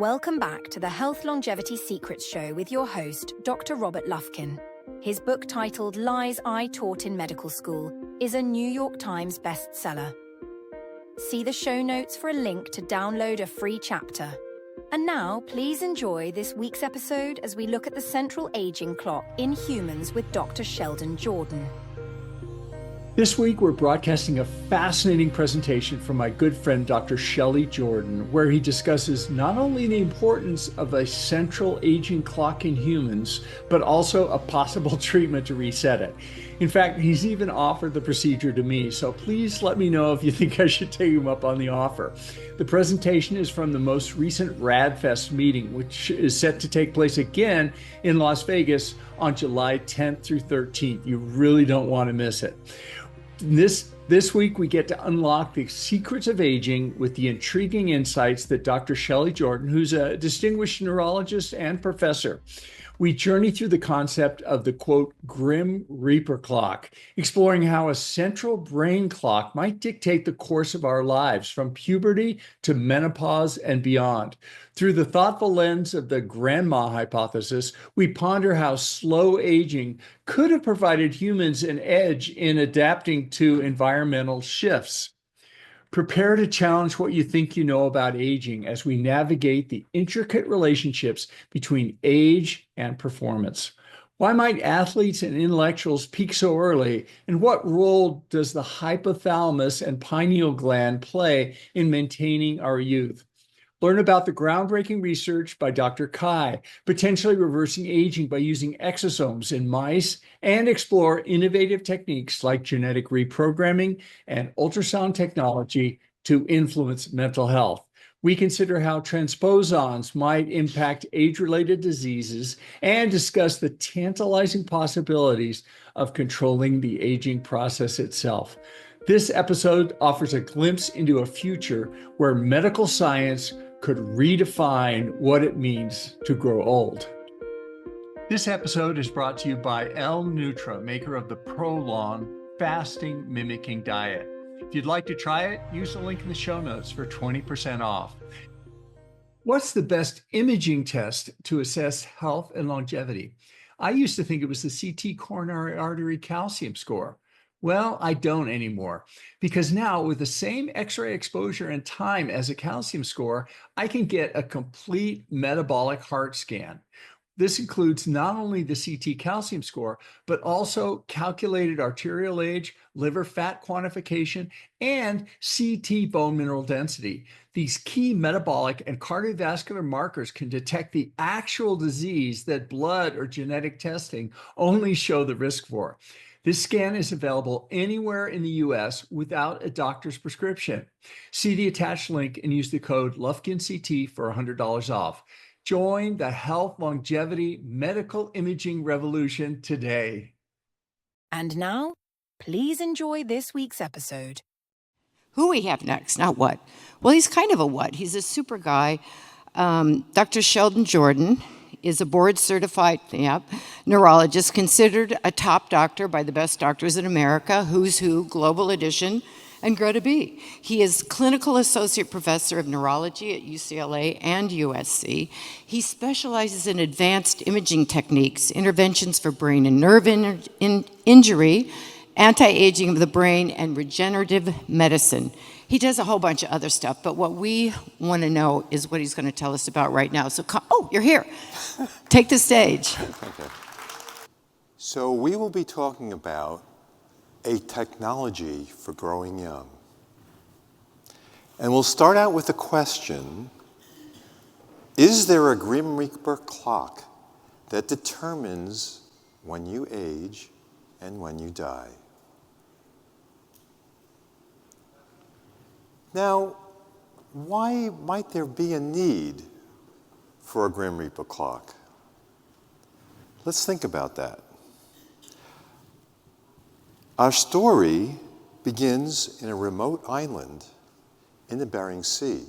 Welcome back to the Health Longevity Secrets Show with your host, Dr. Robert Lufkin. His book titled Lies I Taught in Medical School is a New York Times bestseller. See the show notes for a link to download a free chapter. And now, please enjoy this week's episode as we look at the central aging clock in humans with Dr. Sheldon Jordan. This week, we're broadcasting a fascinating presentation from my good friend, Dr. Shelly Jordan, where he discusses not only the importance of a central aging clock in humans, but also a possible treatment to reset it. In fact, he's even offered the procedure to me, so please let me know if you think I should take him up on the offer. The presentation is from the most recent RAADfest meeting, which is set to take place again in Las Vegas on July 10th through 13th. You really don't want to miss it. This week, we get to unlock the secrets of aging with the intriguing insights that Dr. Shelly Jordan, who's a distinguished neurologist and professor. We journey through the concept of the, quote, Grim Reaper clock, exploring how a central brain clock might dictate the course of our lives from puberty to menopause and beyond. Through the thoughtful lens of the grandma hypothesis, we ponder how slow aging could have provided humans an edge in adapting to environmental shifts. Prepare to challenge what you think you know about aging as we navigate the intricate relationships between age and performance. Why might athletes and intellectuals peak so early? And what role does the hypothalamus and pineal gland play in maintaining our youth? Learn about the groundbreaking research by Dr. Kai, potentially reversing aging by using exosomes in mice, and explore innovative techniques like genetic reprogramming and ultrasound technology to influence mental health. We consider how transposons might impact age-related diseases and discuss the tantalizing possibilities of controlling the aging process itself. This episode offers a glimpse into a future where medical science could redefine what it means to grow old. This episode is brought to you by L-Nutra, maker of the Prolong fasting mimicking diet. If you'd like to try it, use the link in the show notes for 20% off. What's the best imaging test to assess health and longevity? I used to think it was the CT coronary artery calcium score. Well, I don't anymore, because now with the same X-ray exposure and time as a calcium score, I can get a complete metabolic heart scan. This includes not only the CT calcium score, but also calculated arterial age, liver fat quantification, and CT bone mineral density. These key metabolic and cardiovascular markers can detect the actual disease that blood or genetic testing only show the risk for. This scan is available anywhere in the U.S. without a doctor's prescription. See the attached link and use the code LufkinCT for $100 off. Join the health, longevity, medical imaging revolution today. And now, please enjoy this week's episode. Who we have next, not what. Well, he's kind of a what. He's a super guy. Dr. Sheldon Jordan is a board-certified neurologist, considered a top doctor by the best doctors in America, Who's Who, Global Edition, and Grow to Be. He is clinical associate professor of neurology at UCLA and USC. He specializes in advanced imaging techniques, interventions for brain and nerve injury, anti-aging of the brain, and regenerative medicine. He does a whole bunch of other stuff, but what we want to know is what he's going to tell us about right now. So, you're here. Take the stage. Okay. So we will be talking about a technology for growing young. And we'll start out with a question: is there a Grim Reaper clock that determines when you age and when you die? Now, why might there be a need for a Grim Reaper clock? Let's think about that. Our story begins in a remote island in the Bering Sea.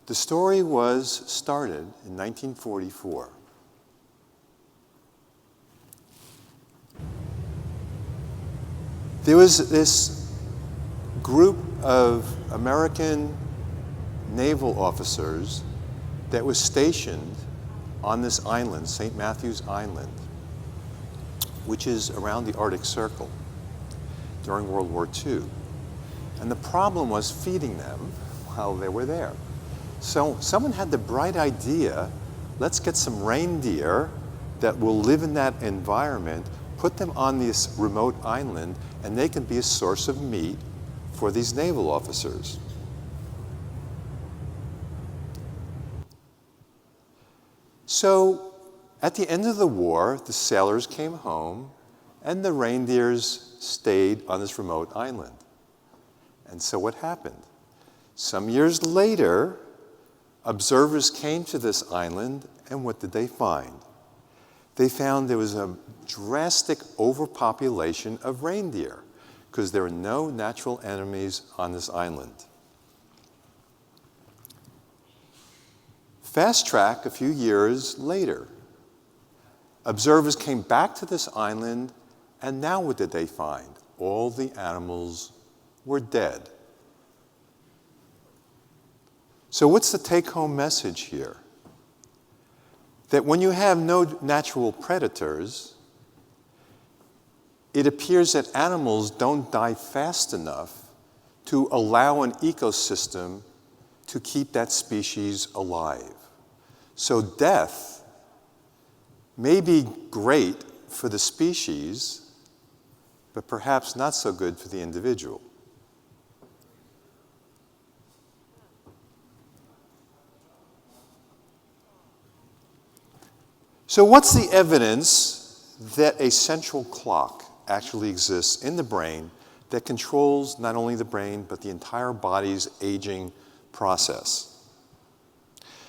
The story was started in 1944. There was this group of American naval officers that was stationed on this island, St. Matthew's Island, which is around the Arctic Circle during World War II. And the problem was feeding them while they were there. So someone had the bright idea, let's get some reindeer that will live in that environment, put them on this remote island, and they can be a source of meat for these naval officers. So at the end of the war, the sailors came home, and the reindeers stayed on this remote island. And so what happened? Some years later, observers came to this island, and what did they find? They found there was a drastic overpopulation of reindeer because there are no natural enemies on this island. Fast track a few years later, observers came back to this island, and now what did they find? All the animals were dead. So what's the take-home message here? That when you have no natural predators, it appears that animals don't die fast enough to allow an ecosystem to keep that species alive. So death may be great for the species, but perhaps not so good for the individual. So what's the evidence that a central clock actually exists in the brain that controls not only the brain, but the entire body's aging process?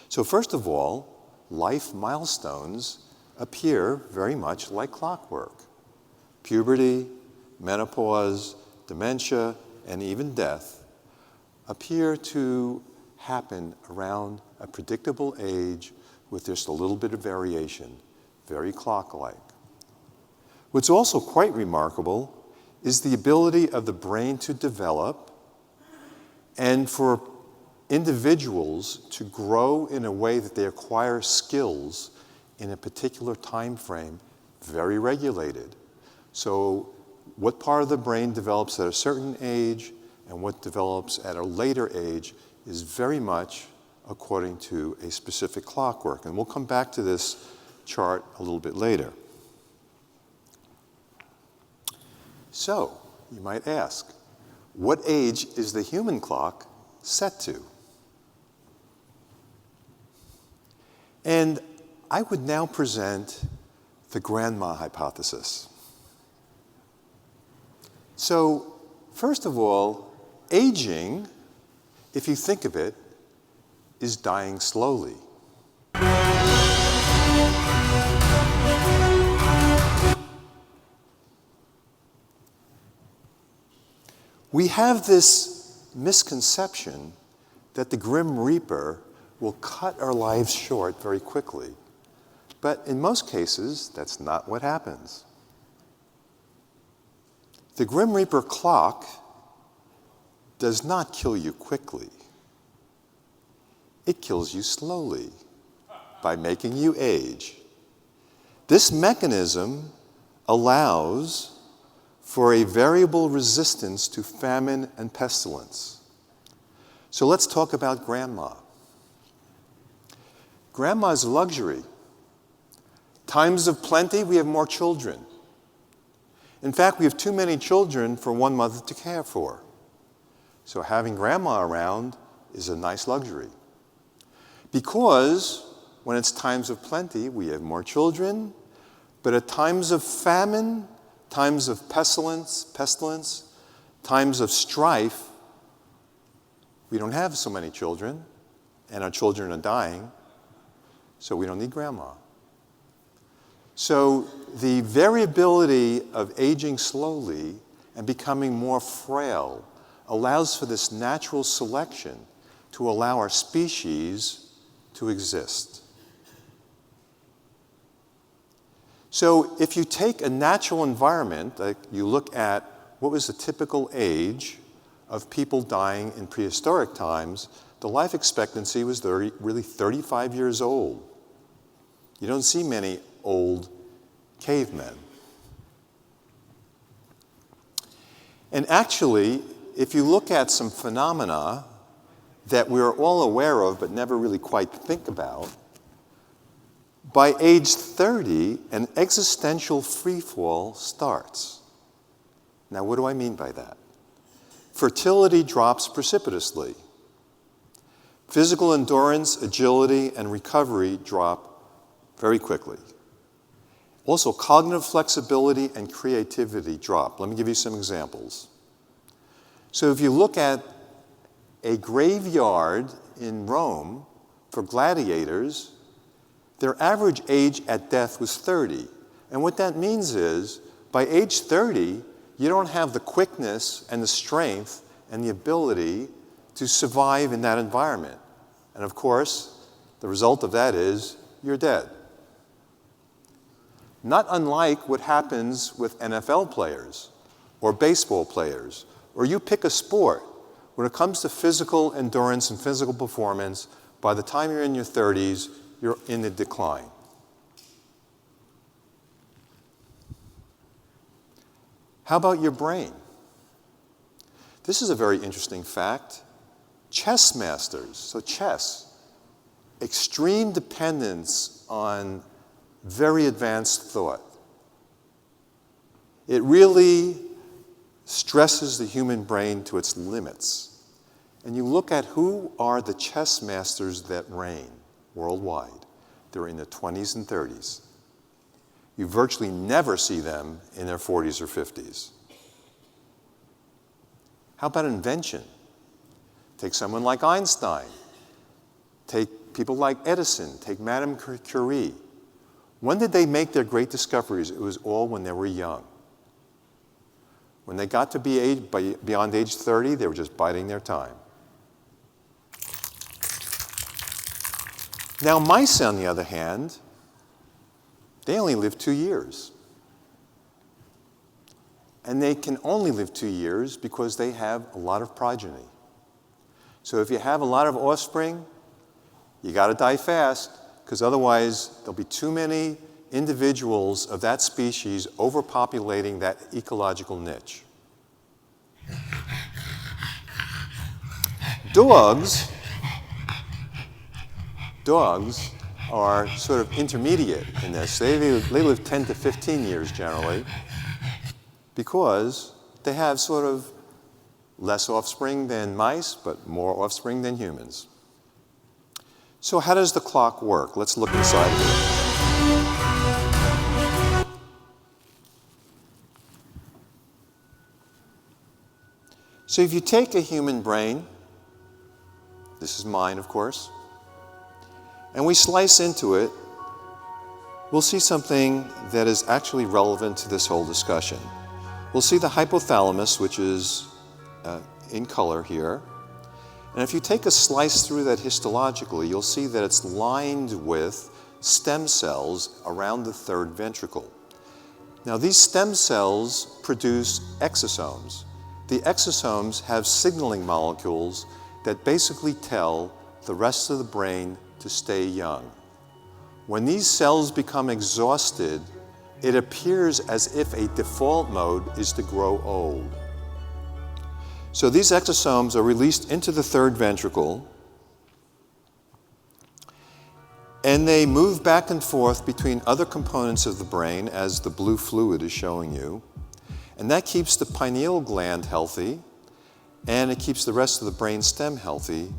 So first of all, life milestones appear very much like clockwork. Puberty, menopause, dementia, and even death appear to happen around a predictable age with just a little bit of variation, very clock-like. What's also quite remarkable is the ability of the brain to develop and for individuals to grow in a way that they acquire skills in a particular time frame, very regulated. So what part of the brain develops at a certain age and what develops at a later age is very much according to a specific clockwork. And we'll come back to this chart a little bit later. So, you might ask, what age is the human clock set to? And I would now present the grandma hypothesis. So, first of all, aging, if you think of it, is dying slowly. We have this misconception that the Grim Reaper will cut our lives short very quickly. But in most cases, that's not what happens. The Grim Reaper clock does not kill you quickly. It kills you slowly by making you age. This mechanism allows for a variable resistance to famine and pestilence. So let's talk about grandma. Grandma's luxury. Times of plenty, we have more children. In fact, we have too many children for one mother to care for. So having grandma around is a nice luxury. Because when it's times of plenty, we have more children, but at times of famine, times of pestilence, times of strife, we don't have so many children, and our children are dying, so we don't need grandma. So the variability of aging slowly and becoming more frail allows for this natural selection to allow our species to exist. So if you take a natural environment, like you look at what was the typical age of people dying in prehistoric times, the life expectancy was really 35 years old. You don't see many old cavemen. And actually, if you look at some phenomena that we're all aware of but never really quite think about, by age 30, an existential freefall starts. Now, what do I mean by that? Fertility drops precipitously. Physical endurance, agility, and recovery drop very quickly. Also, cognitive flexibility and creativity drop. Let me give you some examples. So if you look at a graveyard in Rome for gladiators, their average age at death was 30. And what that means is, by age 30, you don't have the quickness and the strength and the ability to survive in that environment. And of course, the result of that is you're dead. Not unlike what happens with NFL players or baseball players, or you pick a sport. When it comes to physical endurance and physical performance, by the time you're in your 30s, you're in the decline. How about your brain? This is a very interesting fact. Chess masters, so chess, extreme dependence on very advanced thought. It really stresses the human brain to its limits. And you look at who are the chess masters that reign worldwide. They're in their 20s and 30s. You virtually never see them in their 40s or 50s. How about invention? Take someone like Einstein. Take people like Edison. Take Madame Curie. When did they make their great discoveries? It was all when they were young. When they got to be beyond age 30, they were just biding their time. Now, mice, on the other hand, they only live 2 years. And they can only live 2 years because they have a lot of progeny. So if you have a lot of offspring, you got to die fast, because otherwise there'll be too many individuals of that species overpopulating that ecological niche. Dogs are sort of intermediate in this. They live 10 to 15 years generally because they have sort of less offspring than mice, but more offspring than humans. So how does the clock work? Let's look inside of it. So if you take a human brain, this is mine, of course, and we slice into it, we'll see something that is actually relevant to this whole discussion. We'll see the hypothalamus, which is in color here. And if you take a slice through that histologically, you'll see that it's lined with stem cells around the third ventricle. Now, these stem cells produce exosomes. The exosomes have signaling molecules that basically tell the rest of the brain to stay young. When these cells become exhausted, it appears as if a default mode is to grow old. So these exosomes are released into the third ventricle, and they move back and forth between other components of the brain, as the blue fluid is showing you, and that keeps the pineal gland healthy, and it keeps the rest of the brain stem healthy.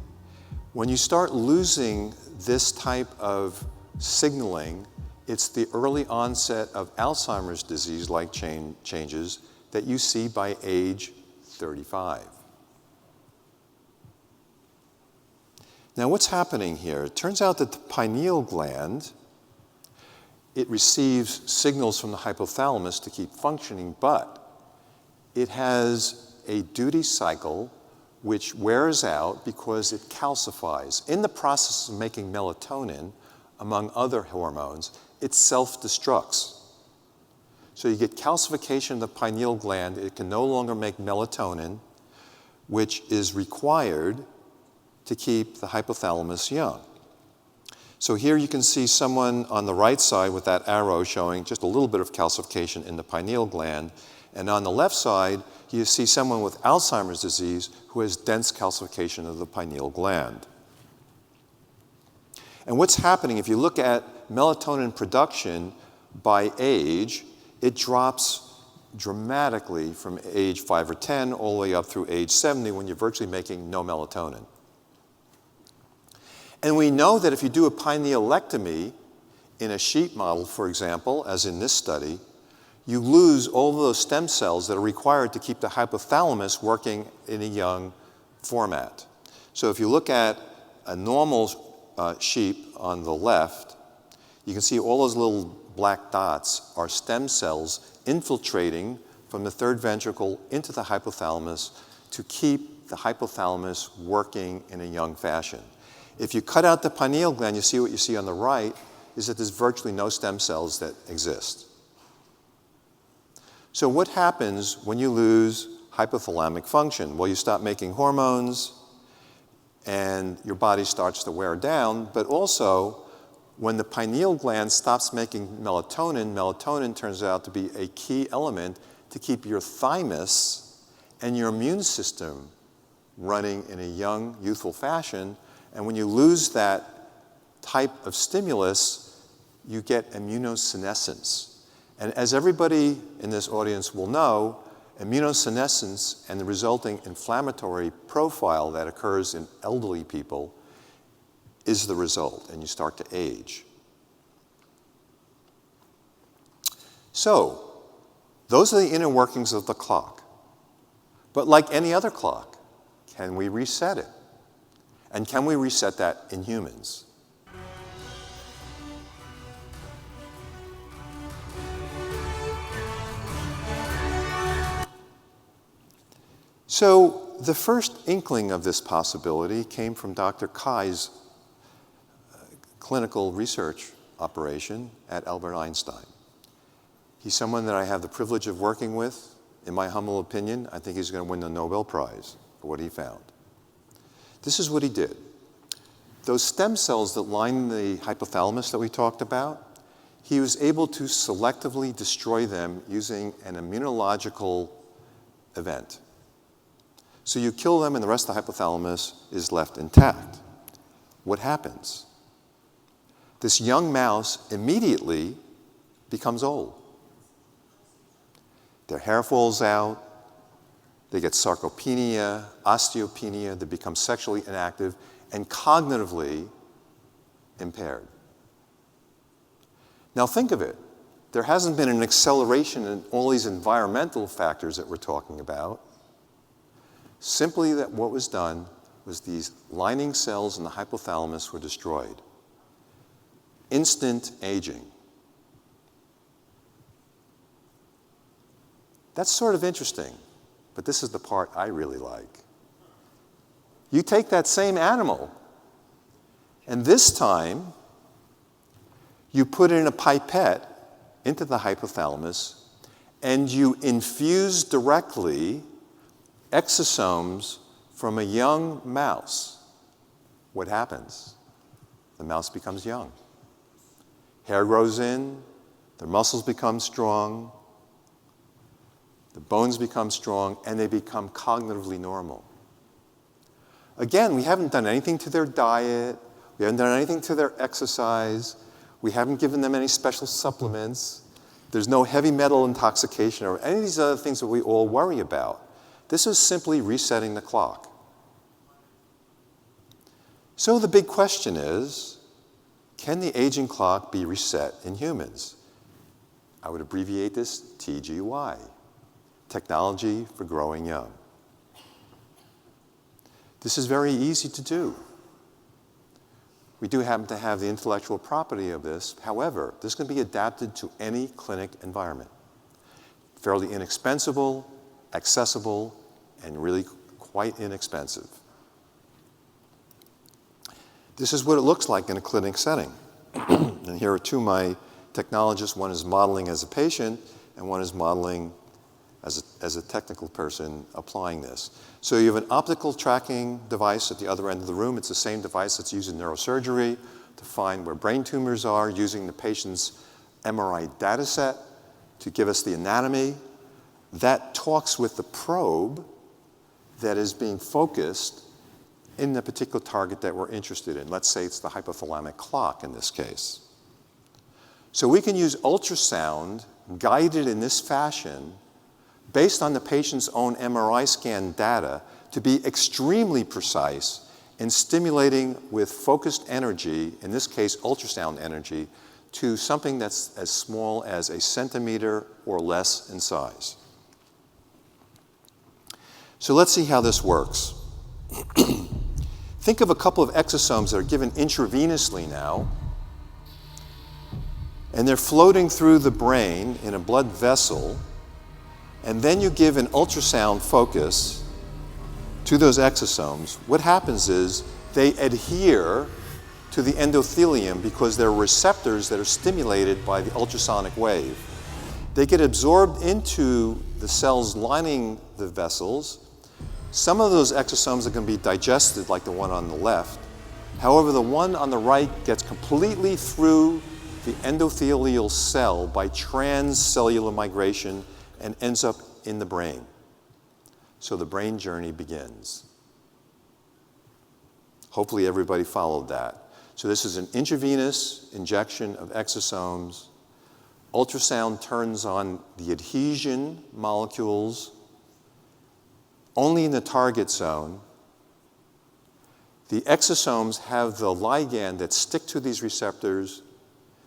When you start losing this type of signaling, it's the early onset of Alzheimer's disease-like changes that you see by age 35. Now, what's happening here? It turns out that the pineal gland, it receives signals from the hypothalamus to keep functioning, but it has a duty cycle which wears out because it calcifies. In the process of making melatonin, among other hormones, it self-destructs. So you get calcification of the pineal gland. It can no longer make melatonin, which is required to keep the hypothalamus young. So here you can see someone on the right side with that arrow showing just a little bit of calcification in the pineal gland. And on the left side, you see someone with Alzheimer's disease who has dense calcification of the pineal gland. And what's happening, if you look at melatonin production by age, it drops dramatically from age 5 or 10 all the way up through age 70 when you're virtually making no melatonin. And we know that if you do a pinealectomy in a sheep model, for example, as in this study, you lose all of those stem cells that are required to keep the hypothalamus working in a young format. So if you look at a normal sheep on the left, you can see all those little black dots are stem cells infiltrating from the third ventricle into the hypothalamus to keep the hypothalamus working in a young fashion. If you cut out the pineal gland, you see what you see on the right is that there's virtually no stem cells that exist. So what happens when you lose hypothalamic function? Well, you stop making hormones and your body starts to wear down, but also when the pineal gland stops making melatonin, melatonin turns out to be a key element to keep your thymus and your immune system running in a young, youthful fashion. And when you lose that type of stimulus, you get immunosenescence. And as everybody in this audience will know, immunosenescence and the resulting inflammatory profile that occurs in elderly people is the result, and you start to age. So, those are the inner workings of the clock. But like any other clock, can we reset it? And can we reset that in humans? So the first inkling of this possibility came from Dr. Kai's clinical research operation at Albert Einstein. He's someone that I have the privilege of working with. In my humble opinion, I think he's going to win the Nobel Prize for what he found. This is what he did. Those stem cells that line the hypothalamus that we talked about, he was able to selectively destroy them using an immunological event. So you kill them and the rest of the hypothalamus is left intact. What happens? This young mouse immediately becomes old. Their hair falls out, they get sarcopenia, osteopenia, they become sexually inactive and cognitively impaired. Now think of it. There hasn't been an acceleration in all these environmental factors that we're talking about. Simply that what was done was these lining cells in the hypothalamus were destroyed. Instant aging. That's sort of interesting, but this is the part I really like. You take that same animal, and this time, you put it in a pipette into the hypothalamus, and you infuse directly exosomes from a young mouse. What happens? The mouse becomes young. Hair grows in, their muscles become strong, the bones become strong, and they become cognitively normal. Again, we haven't done anything to their diet, we haven't done anything to their exercise, we haven't given them any special supplements, there's no heavy metal intoxication or any of these other things that we all worry about. This is simply resetting the clock. So the big question is, can the aging clock be reset in humans? I would abbreviate this TGY, Technology for Growing Young. This is very easy to do. We do happen to have the intellectual property of this. However, this can be adapted to any clinic environment. Fairly inexpensive, accessible, and really quite inexpensive. This is what it looks like in a clinic setting. And here are two of my technologists. One is modeling as a patient, and one is modeling as a technical person applying this. So you have an optical tracking device at the other end of the room. It's the same device that's used in neurosurgery to find where brain tumors are, using the patient's MRI data set to give us the anatomy. That talks with the probe that is being focused in the particular target that we're interested in. Let's say it's the hypothalamic clock in this case. So we can use ultrasound guided in this fashion based on the patient's own MRI scan data to be extremely precise in stimulating with focused energy, in this case ultrasound energy, to something that's as small as a centimeter or less in size. So let's see how this works. Think of a couple of exosomes that are given intravenously now, and they're floating through the brain in a blood vessel, and then you give an ultrasound focus to those exosomes. What happens is they adhere to the endothelium because they're receptors that are stimulated by the ultrasonic wave. They get absorbed into the cells lining the vessels. Some of those exosomes are going to be digested, like the one on the left. However, the one on the right gets completely through the endothelial cell by transcellular migration and ends up in the brain. So the brain journey begins. Hopefully everybody followed that. So this is an intravenous injection of exosomes. Ultrasound turns on the adhesion molecules only in the target zone. The exosomes have the ligand that stick to these receptors.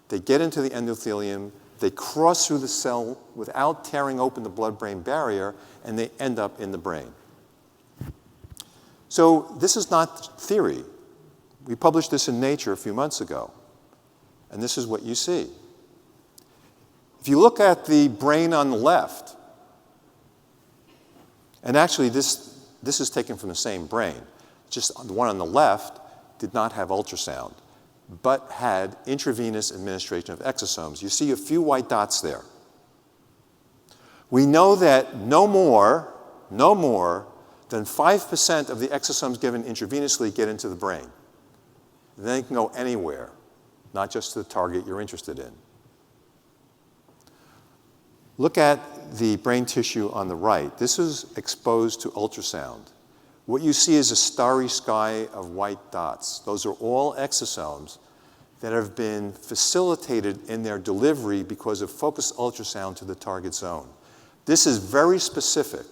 They get into the endothelium. They cross through the cell without tearing open the blood-brain barrier, and they end up in the brain. So this is not theory. We published this in Nature a few months ago, and this is what you see. If you look at the brain on the left, and actually this is taken from the same brain, just the one on the left did not have ultrasound, but had intravenous administration of exosomes. You see a few white dots there. We know that no more than 5% of the exosomes given intravenously get into the brain. And then they can go anywhere, not just to the target you're interested in. Look at the brain tissue on the right. This is exposed to ultrasound. What you see is a starry sky of white dots. Those are all exosomes that have been facilitated in their delivery because of focused ultrasound to the target zone. This is very specific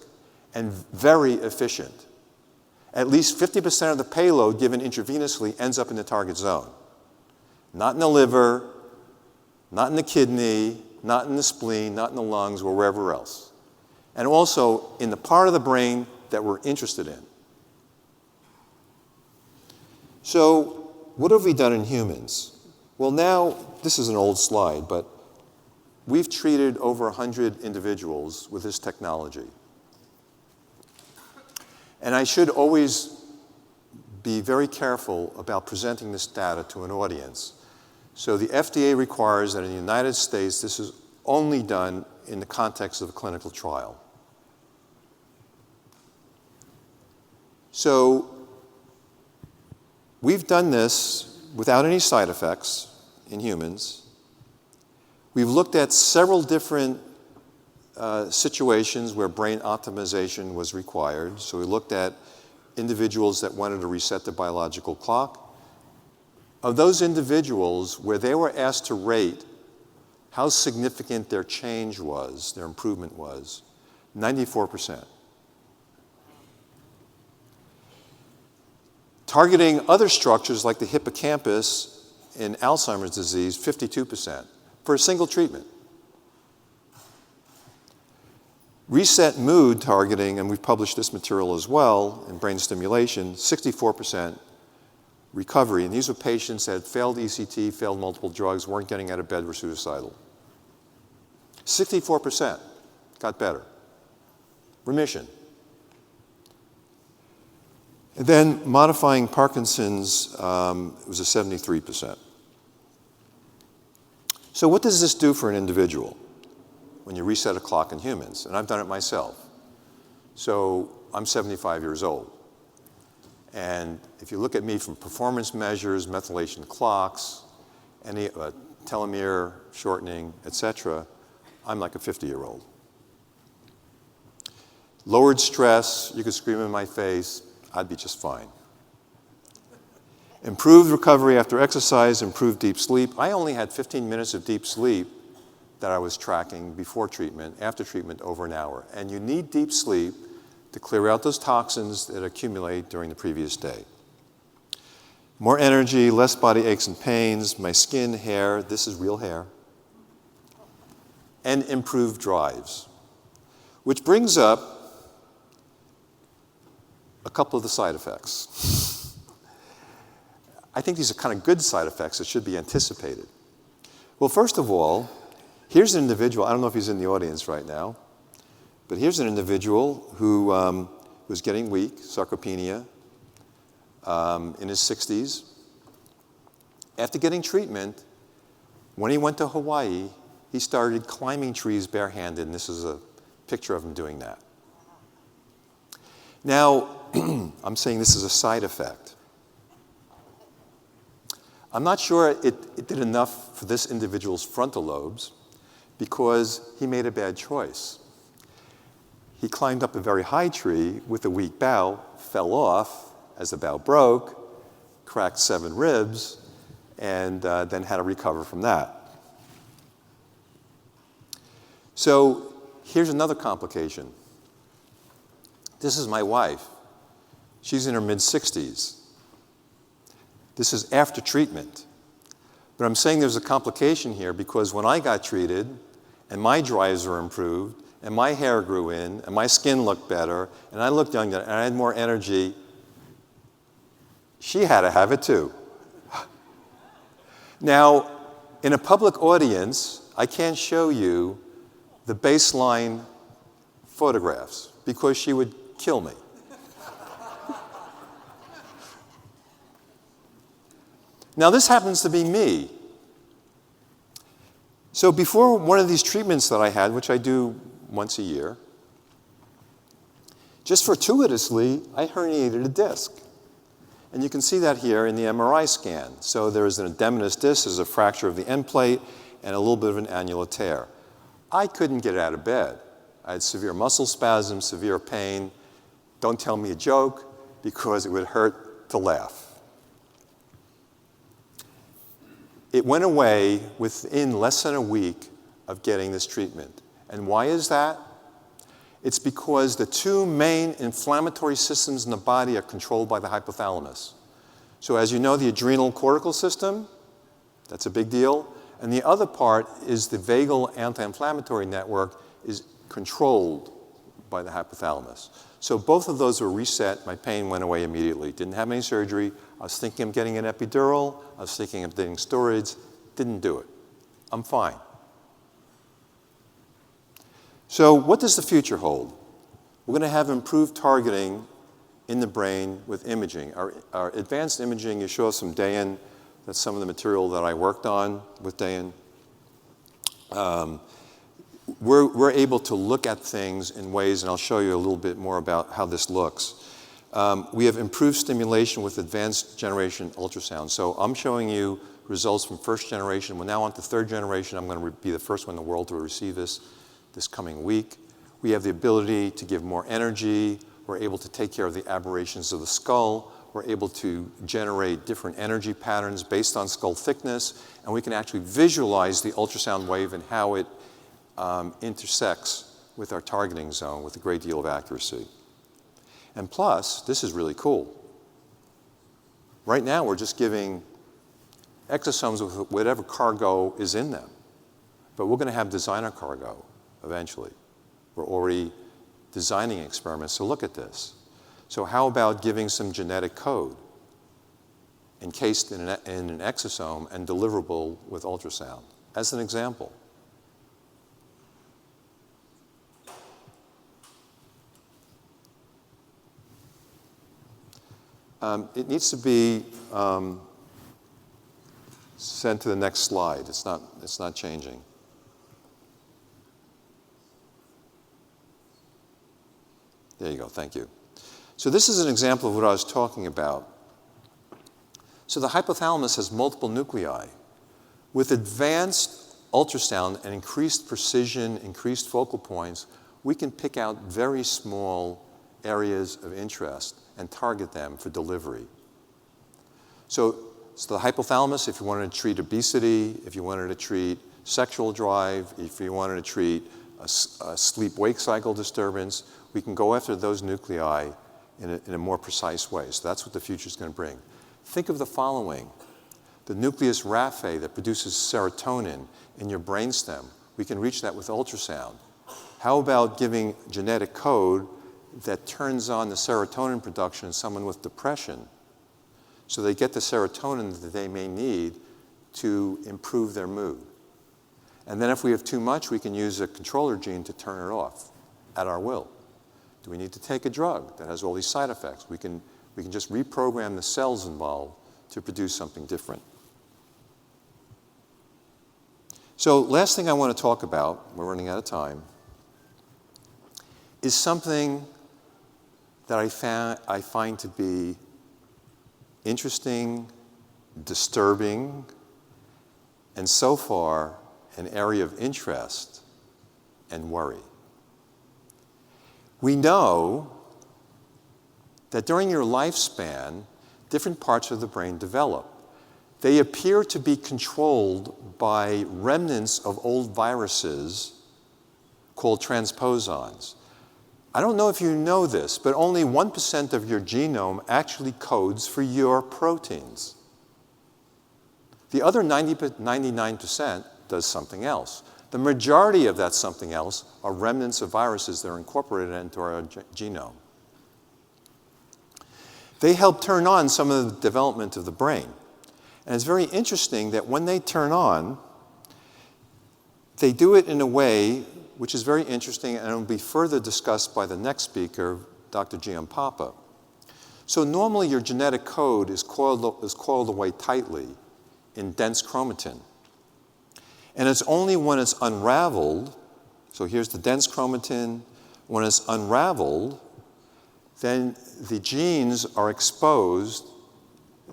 and very efficient. At least 50% of the payload given intravenously ends up in the target zone. Not in the liver, not in the kidney, not in the spleen, not in the lungs, or wherever else. And also in the part of the brain that we're interested in. So what have we done in humans? Well, now, this is an old slide, but we've treated over 100 individuals with this technology. And I should always be very careful about presenting this data to an audience. So the FDA requires that in the United States, this is only done in the context of a clinical trial. So we've done this without any side effects in humans. We've looked at several different situations where brain optimization was required. So we looked at individuals that wanted to reset the biological clock. Of those individuals where they were asked to rate how significant their change was, their improvement was, 94%. Targeting other structures like the hippocampus in Alzheimer's disease, 52%, for a single treatment. Reset mood targeting, and we've published this material as well in brain stimulation, 64% recovery. And these were patients that had failed ECT, failed multiple drugs, weren't getting out of bed, were suicidal. 64% got better. Remission. And then modifying Parkinson's was a 73%. So what does this do for an individual? when you reset a clock in humans, and I've done it myself. So I'm 75 years old. And if you look at me from performance measures, methylation clocks, any telomere shortening, etc., I'm like a 50-year-old. Lowered stress, you could scream in my face, I'd be just fine. Improved recovery after exercise, improved deep sleep. I only had 15 minutes of deep sleep that I was tracking before treatment, after treatment over an hour. And you need deep sleep to clear out those toxins that accumulate during the previous day. More energy, less body aches and pains, my skin, hair, this is real hair, and improved drives. Which brings up a couple of the side effects. I think these are kind of good side effects that should be anticipated. Well, first of all, here's an individual, I don't know if he's in the audience right now, but here's an individual who was getting weak, sarcopenia, in his 60s. After getting treatment, when he went to Hawaii, he started climbing trees barehanded, and this is a picture of him doing that. Now, I'm saying this is a side effect. I'm not sure it did enough for this individual's frontal lobes because he made a bad choice. He climbed up a very high tree with a weak bough, fell off as the bough broke, cracked 7 ribs, and then had to recover from that. So here's another complication. This is my wife. She's in her mid-60s. This is after treatment. But I'm saying there's a complication here because when I got treated and my drives were improved and my hair grew in and my skin looked better and I looked younger and I had more energy, she had to have it too. Now, in a public audience, I can't show you the baseline photographs because she would kill me. Now, this happens to be me. So before one of these treatments that I had, which I do once a year, just fortuitously, I herniated a disc. And you can see that here in the MRI scan. So there is an edematous disc, there's a fracture of the end plate, and a little bit of an annular tear. I couldn't get out of bed. I had severe muscle spasms, severe pain. Don't tell me a joke, because it would hurt to laugh. It went away within less than a week of getting this treatment. And why is that? It's because the 2 main inflammatory systems in the body are controlled by the hypothalamus. So as you know, the adrenal cortical system, that's a big deal. And the other part is the vagal anti-inflammatory network is controlled by the hypothalamus. So both of those were reset. My pain went away immediately. Didn't have any surgery. I was thinking of getting an epidural. I was thinking of getting steroids. Didn't do it. I'm fine. So what does the future hold? We're going to have improved targeting in the brain with imaging. Our advanced imaging, you saw some Dayan. That's some of the material that I worked on with Dayan. We're able to look at things in ways, and I'll show you a little bit more about how this looks. We have improved stimulation with advanced generation ultrasound. So I'm showing you results from 1st generation. We're now on to 3rd generation. I'm going to be the first one in the world to receive this coming week. We have the ability to give more energy. We're able to take care of the aberrations of the skull. We're able to generate different energy patterns based on skull thickness. And we can actually visualize the ultrasound wave and how it intersects with our targeting zone with a great deal of accuracy. And plus, this is really cool. Right now, we're just giving exosomes with whatever cargo is in them. But we're going to have designer cargo eventually. We're already designing experiments to look at this. So how about giving some genetic code encased in an exosome and deliverable with ultrasound, as an example? It needs to be sent to the next slide. It's not changing. There you go, thank you. So this is an example of what I was talking about. So the hypothalamus has multiple nuclei. With advanced ultrasound and increased precision, increased focal points, we can pick out very small areas of interest and target them for delivery. So the hypothalamus, if you wanted to treat obesity, if you wanted to treat sexual drive, if you wanted to treat a sleep-wake cycle disturbance, we can go after those nuclei in a more precise way. So that's what the future is going to bring. Think of the following. The nucleus raphe that produces serotonin in your brainstem, we can reach that with ultrasound. How about giving genetic code that turns on the serotonin production in someone with depression so they get the serotonin that they may need to improve their mood? And then if we have too much, we can use a controller gene to turn it off at our will. Do we need to take a drug that has all these side effects? We can just reprogram the cells involved to produce something different. So last thing I want to talk about, we're running out of time, is something that I find to be interesting, disturbing, and so far an area of interest and worry. We know that during your lifespan, different parts of the brain develop. They appear to be controlled by remnants of old viruses called transposons. I don't know if you know this, but only 1% of your genome actually codes for your proteins. The other 99% does something else. The majority of that something else are remnants of viruses that are incorporated into our genome. They help turn on some of the development of the brain. And it's very interesting that when they turn on, they do it in a way which is very interesting and will be further discussed by the next speaker, Dr. Giampapa. So normally your genetic code is coiled away tightly in dense chromatin. And it's only when it's unraveled, so here's the dense chromatin, when it's unraveled, then the genes are exposed,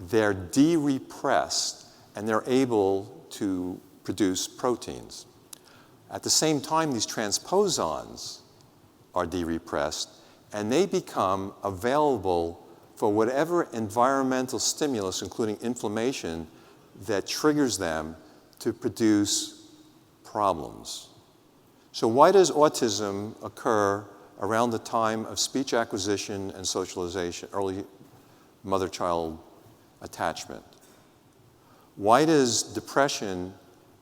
they're de-repressed, and they're able to produce proteins. At the same time, these transposons are de-repressed, and they become available for whatever environmental stimulus, including inflammation, that triggers them to produce problems. So why does autism occur around the time of speech acquisition and socialization, early mother-child attachment? Why does depression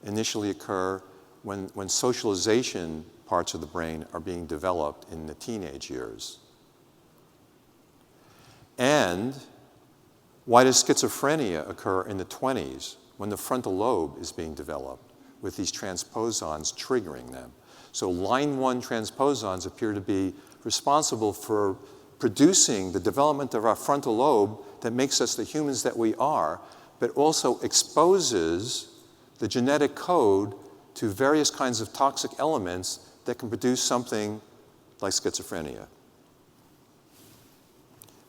initially occur when socialization parts of the brain are being developed in the teenage years? And why does schizophrenia occur in the 20s when the frontal lobe is being developed with these transposons triggering them? So line 1 transposons appear to be responsible for producing the development of our frontal lobe that makes us the humans that we are, but also exposes the genetic code to various kinds of toxic elements that can produce something like schizophrenia.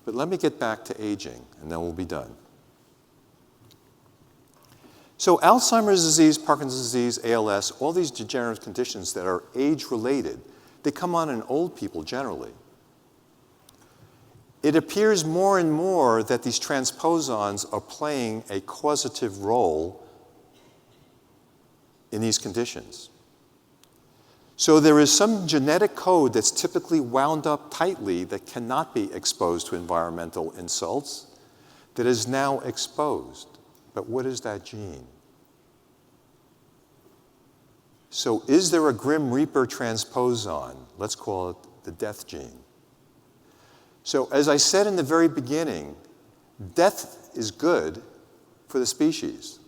But let me get back to aging, and then we'll be done. So Alzheimer's disease, Parkinson's disease, ALS, all these degenerative conditions that are age-related, they come on in old people generally. It appears more and more that these transposons are playing a causative role in these conditions. So there is some genetic code that's typically wound up tightly that cannot be exposed to environmental insults that is now exposed. But what is that gene? So is there a Grim Reaper transposon? Let's call it the death gene. So as I said in the very beginning, death is good for the species.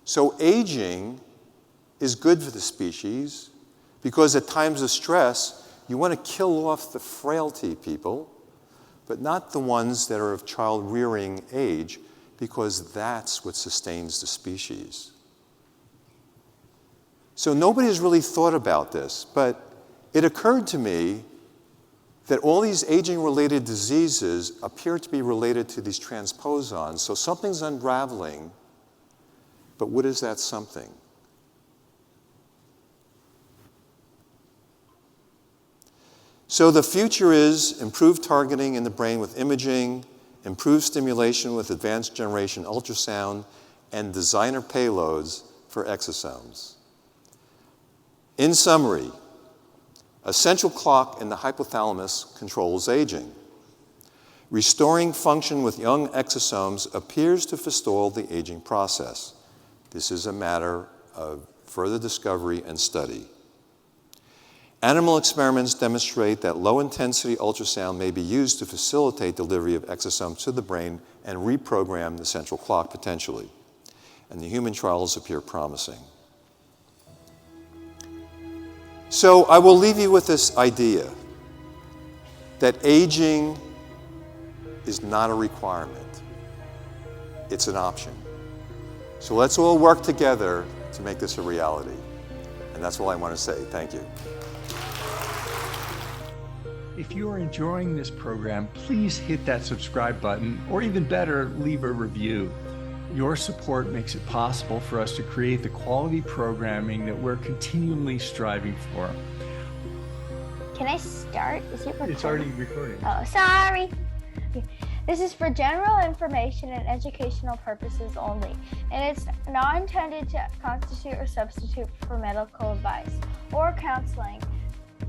So aging is good for the species because at times of stress, you want to kill off the frailty people, but not the ones that are of child-rearing age, because that's what sustains the species. So nobody has really thought about this, but it occurred to me that all these aging-related diseases appear to be related to these transposons. So something's unraveling, but what is that something? So the future is improved targeting in the brain with imaging, improved stimulation with advanced generation ultrasound, and designer payloads for exosomes. In summary, a central clock in the hypothalamus controls aging. Restoring function with young exosomes appears to forestall the aging process. This is a matter of further discovery and study. Animal experiments demonstrate that low-intensity ultrasound may be used to facilitate delivery of exosomes to the brain and reprogram the central clock potentially. And the human trials appear promising. So I will leave you with this idea that aging is not a requirement. It's an option. So let's all work together to make this a reality. And that's all I want to say. Thank you. If you are enjoying this program, please hit that subscribe button, or even better, leave a review. Your support makes it possible for us to create the quality programming that we're continually striving for. Can I start? Is it recording? It's already recording. Oh, sorry. This is for general information and educational purposes only, and it's not intended to constitute or substitute for medical advice or counseling,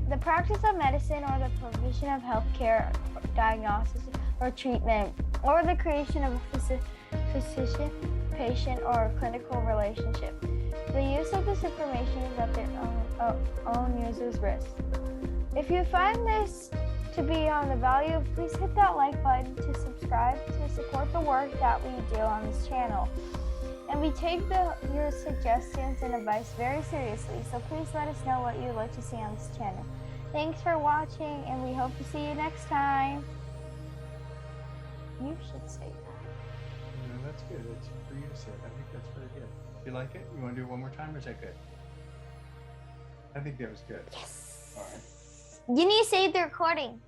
the practice of medicine, or the provision of healthcare, diagnosis, or treatment, or the creation of a physician-patient or clinical relationship. The use of this information is at their own user's risk. If you find this to be on the value, please hit that like button to subscribe to support the work that we do on this channel. And we take your suggestions and advice very seriously, so please let us know what you'd like to see on this channel. Thanks for watching, and we hope to see you next time. You should say that. No, that's good. That's for you to say. I think that's very good. You like it? You want to do it one more time, or is that good? I think that was good. Yes. All right. You need to save the recording.